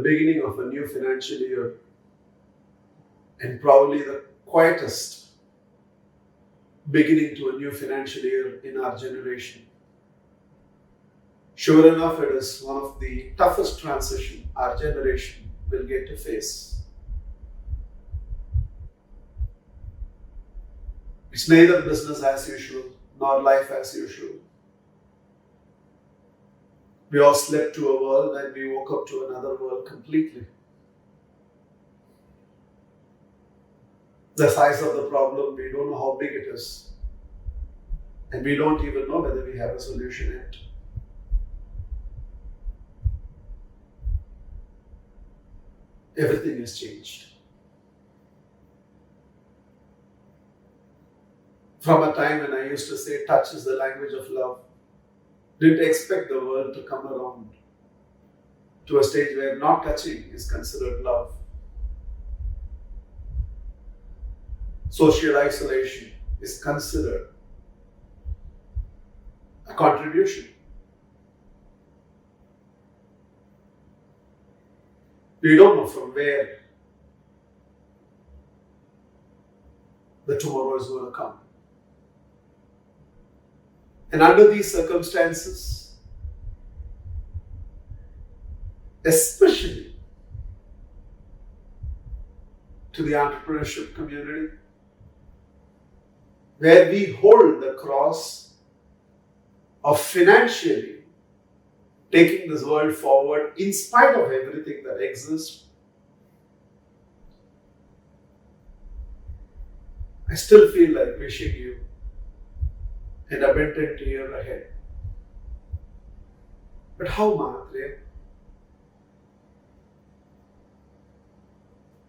beginning of a new financial year and probably the quietest beginning to a new financial year in our generation. Sure enough, it is one of the toughest transitions our generation will get to face. It's neither business as usual nor life as usual. We all slept to a world and we woke up to another world completely. The size of the problem, we don't know how big it is. And we don't even know whether we have a solution yet. Everything has changed. From a time when I used to say touch is the language of love, didn't expect the world to come around to a stage where not touching is considered love. Social isolation is considered a contribution. We don't know from where the tomorrow is going to come. And under these circumstances, especially to the entrepreneurship community, where we hold the cross of financially taking this world forward in spite of everything that exists, I still feel like wishing you an abundant year ahead. But how, Mahatria?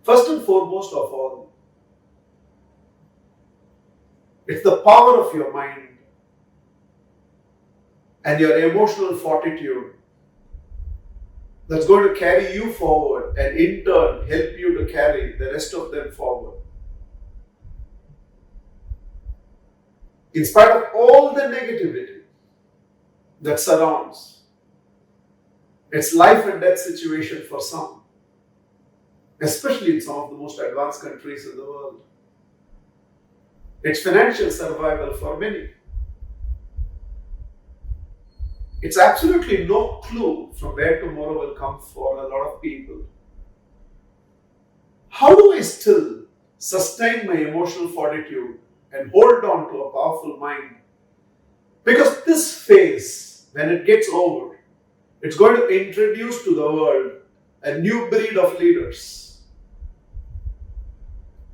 First and foremost of all, it's the power of your mind and your emotional fortitude that's going to carry you forward and in turn help you to carry the rest of them forward. In spite of all the negativity that surrounds, it's life and death situation for some, especially in some of the most advanced countries in the world. It's financial survival for many. It's absolutely no clue from where tomorrow will come for a lot of people. How do I still sustain my emotional fortitude and hold on to a powerful mind? Because this phase, when it gets over, it's going to introduce to the world a new breed of leaders.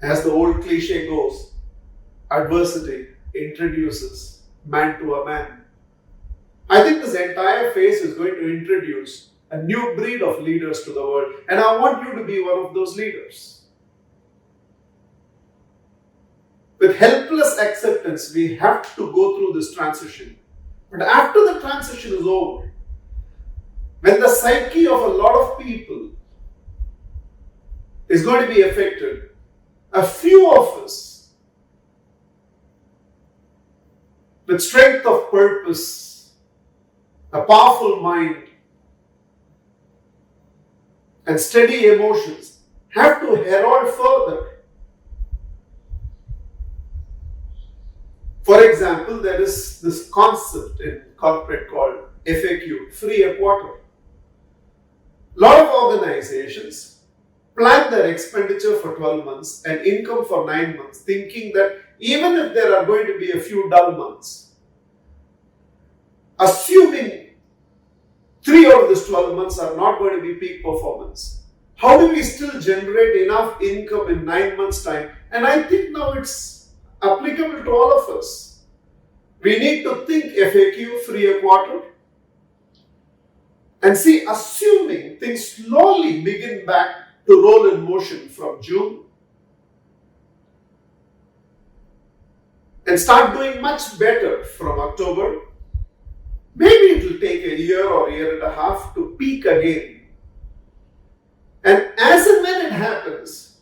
As the old cliche goes, adversity introduces man to a man. I think this entire phase is going to introduce a new breed of leaders to the world, and I want you to be one of those leaders. With helpless acceptance, we have to go through this transition. But after the transition is over, when the psyche of a lot of people is going to be affected, a few of us with strength of purpose, a powerful mind, and steady emotions have to herald further. For example, there is this concept in corporate called FAQ, free a quarter. A lot of organizations plan their expenditure for 12 months and income for 9 months, thinking that even if there are going to be a few dull months, assuming 3 out of these 12 months are not going to be peak performance, how do we still generate enough income in 9 months' time? And I think now it's applicable to all of us. We need to think FAQ, free a quarter, and see, assuming things slowly begin back to roll in motion from June and start doing much better from October, maybe it will take a year or year and a half to peak again. And as and when it happens,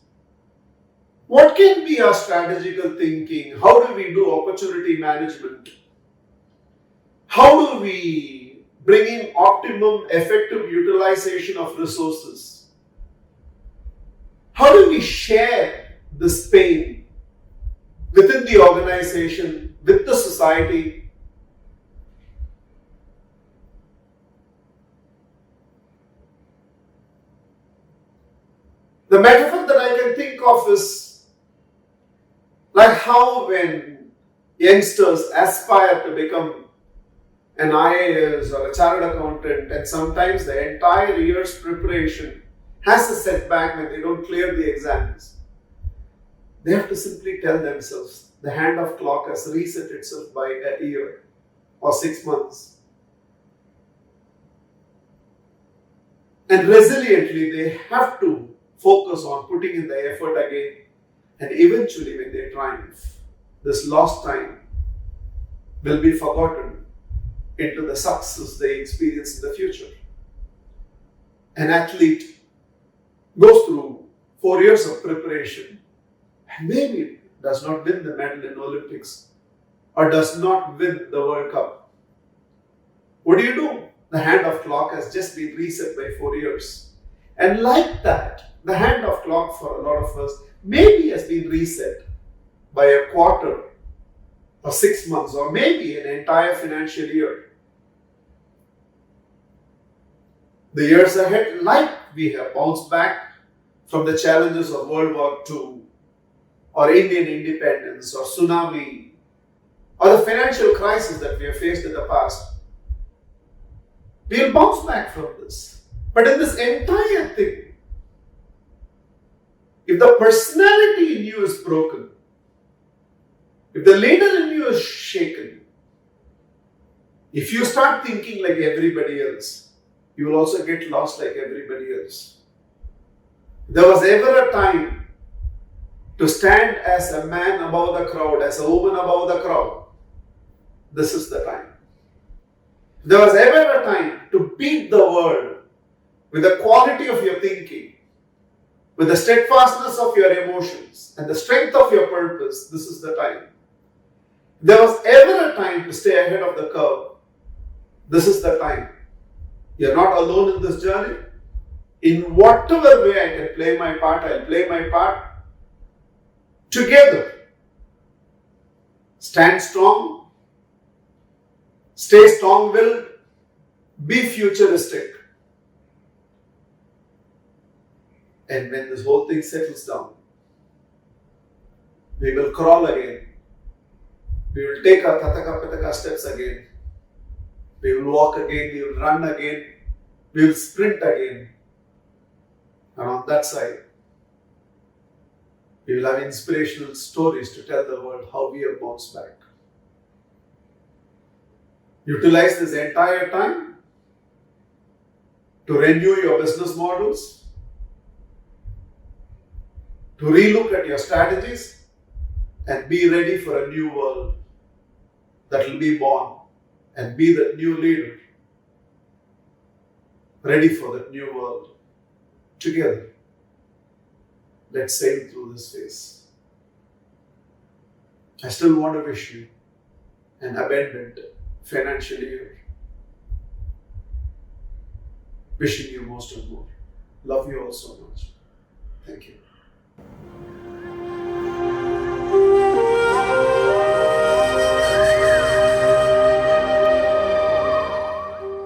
what can be our strategical thinking? How do we do opportunity management? How do we bring in optimum effective utilization of resources How do we share this pain within the organization, with the society? The metaphor that I can think of is like how when youngsters aspire to become an IAS or a chartered accountant, and sometimes the entire year's preparation has a setback when they don't clear the exams. They have to simply tell themselves the hand of clock has reset itself by a year or 6 months. And resiliently, they have to focus on putting in the effort again, and eventually when they triumph, this lost time will be forgotten into the success they experience in the future. An athlete goes through 4 years of preparation and maybe does not win the medal in Olympics or does not win the World Cup. What do? The hand of clock has just been reset by 4 years. And like that, the hand of clock for a lot of us maybe has been reset by a quarter or 6 months or maybe an entire financial year. The years ahead, like we have bounced back from the challenges of World War II or Indian independence or tsunami or the financial crisis that we have faced in the past, we will bounce back from this. But in this entire thing, if the personality in you is broken, if the leader in you is shaken, if you start thinking like everybody else, you will also get lost like everybody else. There was ever a time to stand as a man above the crowd, as a woman above the crowd. This is the time. There was ever a time to beat the world with the quality of your thinking, with the steadfastness of your emotions and the strength of your purpose. This is the time. There was ever a time to stay ahead of the curve. This is the time. You're not alone in this journey. In whatever way I can play my part, I'll play my part. Together, stand strong, stay strong-willed, be futuristic. And when this whole thing settles down, we will crawl again. We will take our tataka pataka steps again. We will walk again, we will run again, we will sprint again. And on that side, we will have inspirational stories to tell the world how we have bounced back. Utilize this entire time to renew your business models, to relook at your strategies, and be ready for a new world that will be born, and be the new leader, ready for that new world. Together, let's sail through this phase. I still want to wish you an abundant financial year. Wishing you most and more. Love you all so much. Thank you.